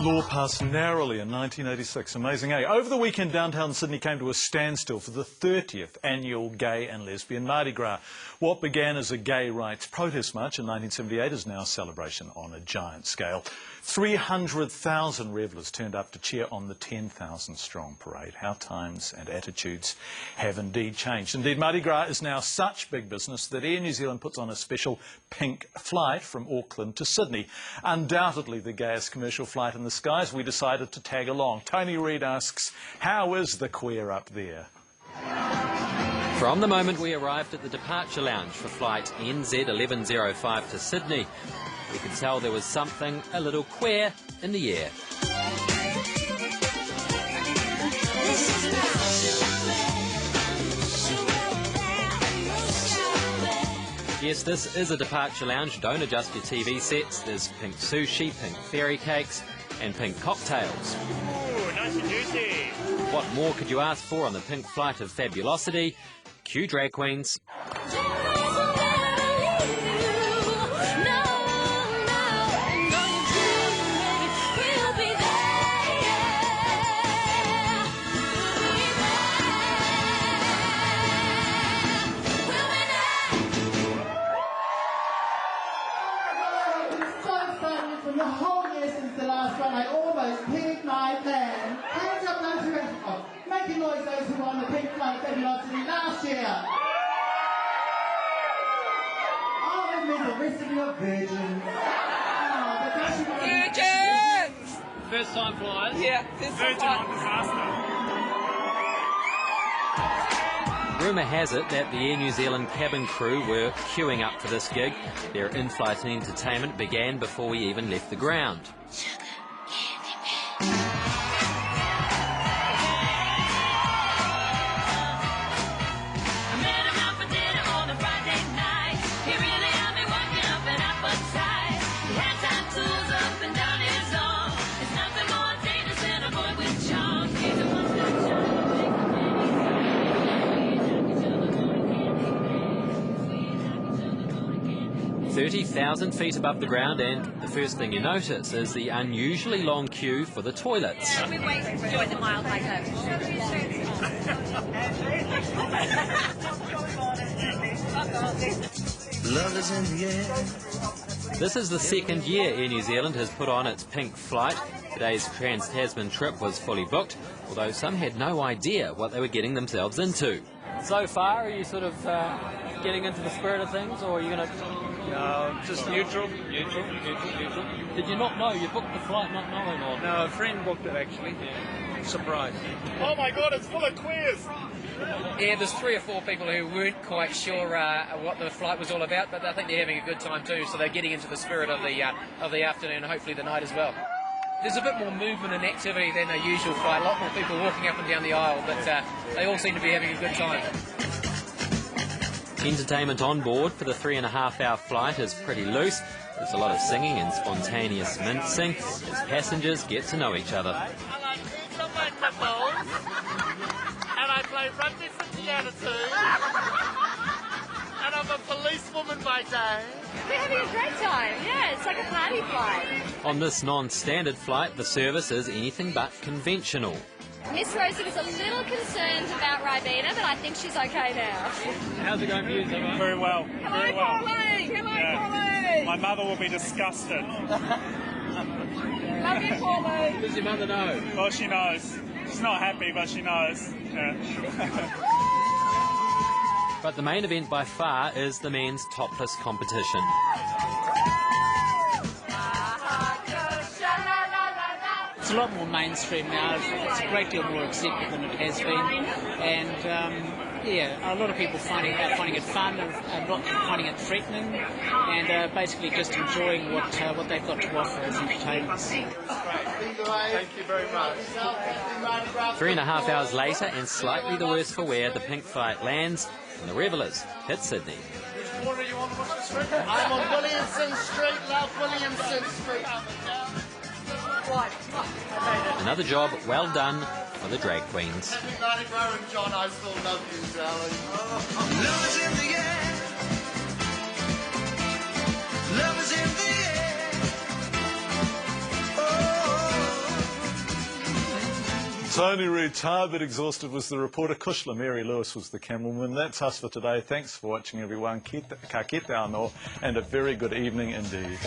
Law passed narrowly in 1986. Amazing, eh? Over the weekend, downtown Sydney came to a standstill for the 30th annual Gay and Lesbian Mardi Gras. What began as a gay rights protest march in 1978 is now a celebration on a giant scale. 300,000 revellers turned up to cheer on the 10,000-strong parade. How times and attitudes have indeed changed. Indeed, Mardi Gras is now such big business that Air New Zealand puts on a special pink flight from Auckland to Sydney. Undoubtedly the gayest commercial flight in the skies. We decided to tag along. Tony Reid asks, how is the queer up there? From the moment we arrived at the departure lounge for flight NZ 1105 to Sydney, we could tell there was something a little queer in the air. Yes, this is a departure lounge. Don't adjust your TV sets. There's pink sushi, pink fairy cakes and pink cocktails. Ooh, nice and juicy. What more could you ask for on the pink flight of fabulosity? Cue drag queens. From the whole year since the last one, I almost peed my pants. Hands up, those who went, making noise, those who were on the pink flight fabulosity last year. Oh, that means the rest of you are virgins. Oh, but don't you Virgins! First time flyers? Yeah, Virgin on disaster. Rumour has it that the Air New Zealand cabin crew were queuing up for this gig. Their in-flight entertainment began before we even left the ground. "30,000 feet above the ground, and the first thing you notice is the unusually long queue for the toilets. We wait to enjoy the mild like that. Love is in the air. This is the second year Air New Zealand has put on its pink flight. Today's Trans-Tasman trip was fully booked, although some had no idea what they were getting themselves into. So far, are you sort of getting into the spirit of things, or are you going to... No, just neutral. Did you not know? You booked the flight not knowing, or...? No, a friend booked it actually. Surprise. Oh my God, it's full of queers. Yeah, there's 3 or 4 people who weren't quite sure what the flight was all about, but I think they're having a good time too, so they're getting into the spirit of the afternoon and hopefully the night as well. There's a bit more movement and activity than a usual flight, a lot more people walking up and down the aisle, but they all seem to be having a good time. Entertainment on board for the 3.5-hour flight is pretty loose. There's a lot of singing and spontaneous mincing as passengers get to know each other. And I eat on my nipples, and I play rugby for piano too, and I'm a policewoman by day. We're having a great time. Yeah, it's like a party flight. On this non-standard flight, the service is anything but conventional. Miss Rosie was a little concerned about Ribena, but I think she's okay now. How's it going for you, Zimmer? Very well. Very well. Hello, My mother will be disgusted. Love you, Pauline. Does your mother know? Well, she knows. She's not happy, but she knows. Yeah. But the main event by far is the men's topless competition. It's a lot more mainstream now. It's a great deal more accepted than it has been, and yeah, a lot of people finding it fun and not finding it threatening, and basically just enjoying what they've got to offer as entertainers. Thank you very much. 3.5 hours later, and slightly the worse for wear, the pink flight lands and the revellers hit Sydney. What are you on I'm on Williamson Street, love Williamson Street. Another job well done for the drag queens. Happy Mardi and John, I still love you, darling. Love is in the air. Love is in the air. Oh. Tony Reid, tired but exhausted, was the reporter. Kushla Mary Lewis was the cameraman. That's us for today. Thanks for watching, everyone. Ka kite anō, and a very good evening indeed.